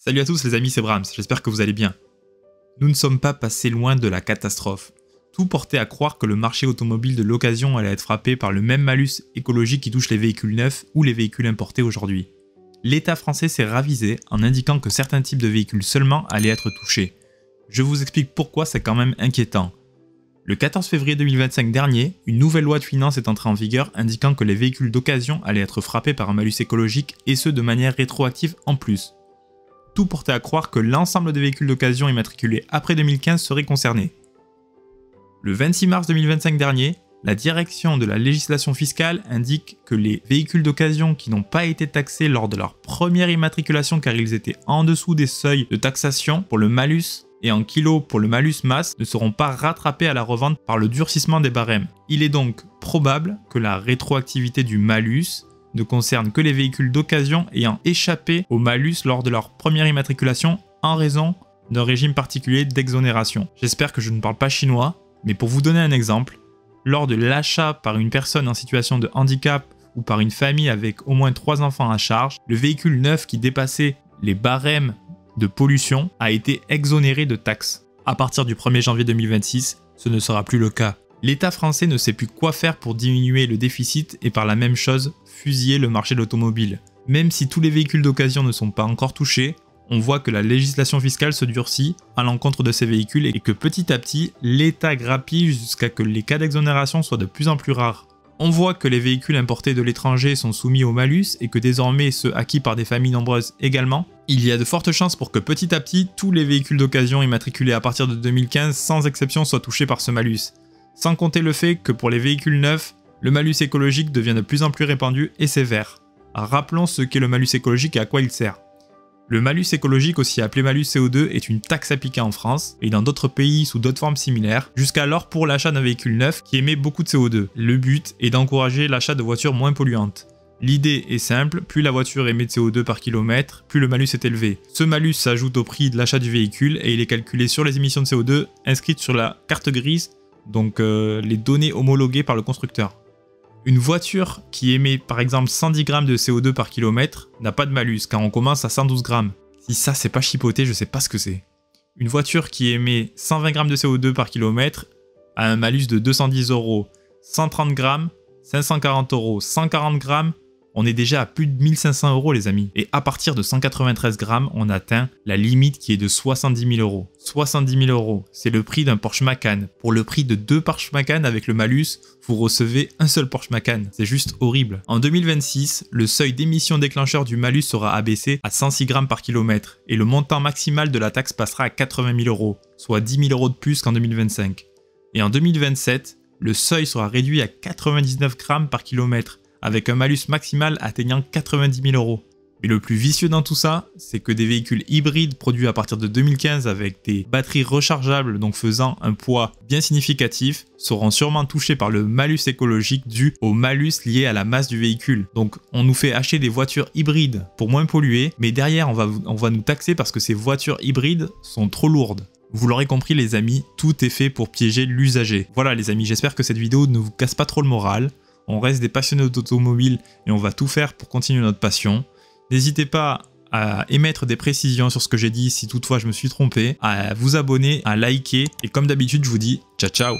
Salut à tous les amis, c'est Brahms, j'espère que vous allez bien. Nous ne sommes pas passés loin de la catastrophe. Tout portait à croire que le marché automobile de l'occasion allait être frappé par le même malus écologique qui touche les véhicules neufs ou les véhicules importés aujourd'hui. L'État français s'est ravisé en indiquant que certains types de véhicules seulement allaient être touchés. Je vous explique pourquoi c'est quand même inquiétant. Le 14 février 2025 dernier, une nouvelle loi de finances est entrée en vigueur indiquant que les véhicules d'occasion allaient être frappés par un malus écologique et ce de manière rétroactive en plus. Tout portait à croire que l'ensemble des véhicules d'occasion immatriculés après 2015 seraient concernés. Le 26 mars 2025 dernier, la direction de la législation fiscale indique que les véhicules d'occasion qui n'ont pas été taxés lors de leur première immatriculation car ils étaient en dessous des seuils de taxation pour le malus et en kilos pour le malus masse ne seront pas rattrapés à la revente par le durcissement des barèmes. Il est donc probable que la rétroactivité du malus ne concerne que les véhicules d'occasion ayant échappé au malus lors de leur première immatriculation en raison d'un régime particulier d'exonération. J'espère que je ne parle pas chinois, mais pour vous donner un exemple, lors de l'achat par une personne en situation de handicap ou par une famille avec au moins 3 enfants à charge, le véhicule neuf qui dépassait les barèmes de pollution a été exonéré de taxes. À partir du 1er janvier 2026, ce ne sera plus le cas. L'État français ne sait plus quoi faire pour diminuer le déficit et par la même chose fusiller le marché de l'automobile. Même si tous les véhicules d'occasion ne sont pas encore touchés, on voit que la législation fiscale se durcit à l'encontre de ces véhicules et que petit à petit, l'État grappille jusqu'à que les cas d'exonération soient de plus en plus rares. On voit que les véhicules importés de l'étranger sont soumis au malus et que désormais ceux acquis par des familles nombreuses également. Il y a de fortes chances pour que petit à petit, tous les véhicules d'occasion immatriculés à partir de 2015 sans exception soient touchés par ce malus. Sans compter le fait que pour les véhicules neufs, le malus écologique devient de plus en plus répandu et sévère. Rappelons ce qu'est le malus écologique et à quoi il sert. Le malus écologique, aussi appelé malus CO2, est une taxe appliquée en France et dans d'autres pays sous d'autres formes similaires, jusqu'alors pour l'achat d'un véhicule neuf qui émet beaucoup de CO2. Le but est d'encourager l'achat de voitures moins polluantes. L'idée est simple, plus la voiture émet de CO2 par kilomètre, plus le malus est élevé. Ce malus s'ajoute au prix de l'achat du véhicule et il est calculé sur les émissions de CO2 inscrites sur la carte grise, donc les données homologuées par le constructeur. Une voiture qui émet par exemple 110 grammes de CO2 par kilomètre n'a pas de malus car on commence à 112 grammes. Si ça c'est pas chipoté, je sais pas ce que c'est. Une voiture qui émet 120 grammes de CO2 par kilomètre a un malus de 210 €, 130 grammes, 540 €, 140 grammes, on est déjà à plus de 1500 € les amis. Et à partir de 193 grammes, on atteint la limite qui est de 70 000 €. 70 000 €, c'est le prix d'un Porsche Macan. Pour le prix de 2 Porsche Macan avec le malus, vous recevez un seul Porsche Macan. C'est juste horrible. En 2026, le seuil d'émission déclencheur du malus sera abaissé à 106 grammes par kilomètre et le montant maximal de la taxe passera à 80 000 €, soit 10 000 € de plus qu'en 2025. Et en 2027, le seuil sera réduit à 99 grammes par kilomètre, avec un malus maximal atteignant 90 000 €. Mais le plus vicieux dans tout ça, c'est que des véhicules hybrides produits à partir de 2015 avec des batteries rechargeables, donc faisant un poids bien significatif, seront sûrement touchés par le malus écologique dû au malus lié à la masse du véhicule. Donc on nous fait acheter des voitures hybrides pour moins polluer, mais derrière on va nous taxer parce que ces voitures hybrides sont trop lourdes. Vous l'aurez compris les amis, tout est fait pour piéger l'usager. Voilà les amis, j'espère que cette vidéo ne vous casse pas trop le moral. On reste des passionnés d'automobile et on va tout faire pour continuer notre passion. N'hésitez pas à émettre des précisions sur ce que j'ai dit si toutefois je me suis trompé, à vous abonner, à liker et comme d'habitude je vous dis ciao ciao.